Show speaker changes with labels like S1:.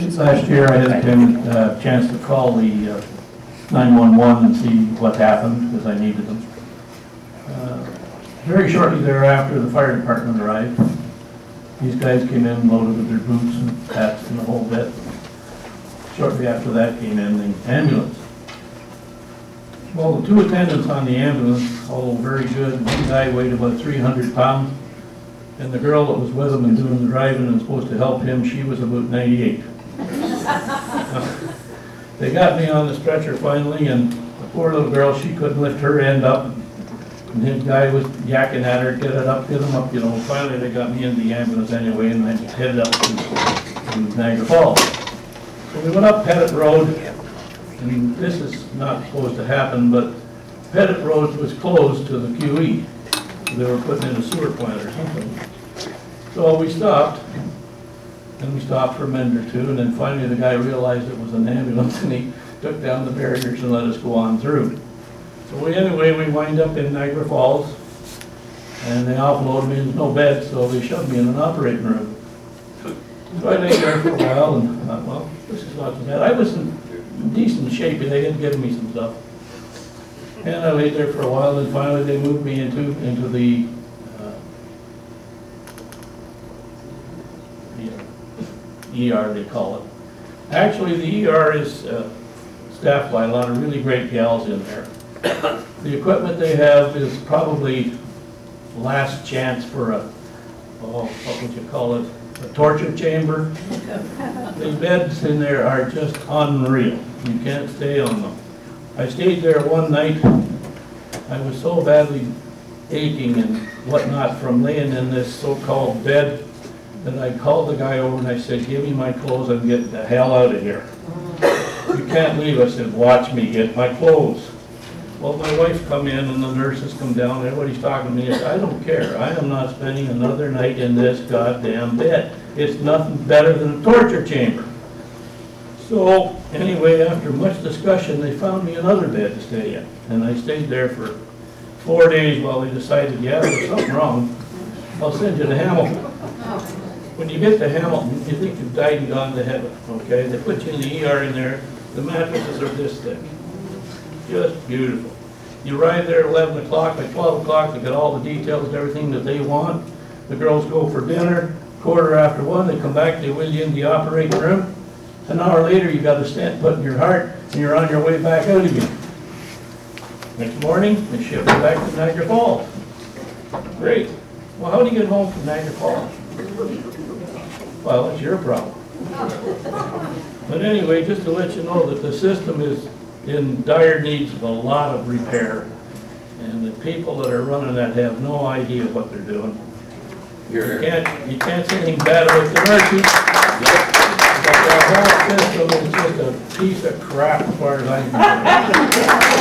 S1: Since last year, I had a chance to call the 911 and see what happened, because I needed them. Very shortly thereafter, the fire department arrived. These guys came in loaded with their boots and hats and the whole bit. Shortly after that came in the ambulance. Well, the two attendants on the ambulance, all very good. One guy weighed about 300 pounds, and the girl that was with him and doing the driving and supposed to help him, she was about 98. They got me on the stretcher finally, and the poor little girl, she couldn't lift her end up. And his guy was yakking at her, get him up, you know. Finally, they got me in the ambulance anyway, and I headed up to Niagara Falls. So we went up Pettit Road, and this is not supposed to happen, but Pettit Road was closed to the QE. They were putting in a sewer plant or something. So we stopped, and we stopped for a minute or two, and then finally the guy realized it was an ambulance, and he took down the barriers and let us go on through. So anyway, we wind up in Niagara Falls, and they offloaded me. There's no bed, so they shoved me in an operating room. So I lay there for a while, and thought, well, this is not too bad. I was in decent shape, and they had given me some stuff. And I laid there for a while, and finally they moved me into the ER, they call it. Actually, the ER is staffed by a lot of really great gals in there. The equipment they have is probably last chance for a, oh, what would you call it, a torture chamber. The beds in there are just unreal. You can't stay on them. I stayed there one night. I was so badly aching and whatnot from laying in this so-called bed that I called the guy over and I said, give me my clothes and get the hell out of here. You can't leave. I said, watch me get my clothes. Well, my wife come in and the nurses come down, everybody's talking to me. I said, I don't care. I am not spending another night in this goddamn bed. It's nothing better than a torture chamber. So anyway, after much discussion, they found me another bed to stay in. And I stayed there for 4 days while they decided, yeah, there's something wrong. I'll send you to Hamilton. When you get to Hamilton, you think you've died and gone to heaven, okay? They put you in the ER in there. The mattresses are this thick. Just beautiful. You arrive there at 11 o'clock, by 12 o'clock, they get all the details and everything that they want. The girls go for dinner, 1:15, they come back, they wheel you in the operating room. An hour later, you got a stent put in your heart, and you're on your way back out again. Next morning, they ship you back to Niagara Falls. Great. Well, how do you get home from Niagara Falls? Well, that's your problem. But anyway, just to let you know that the system is in dire needs of a lot of repair, and the people that are running that have no idea what they're doing. You can't say anything bad about the nurses, but the whole system is just a piece of crap as far as I'm concerned.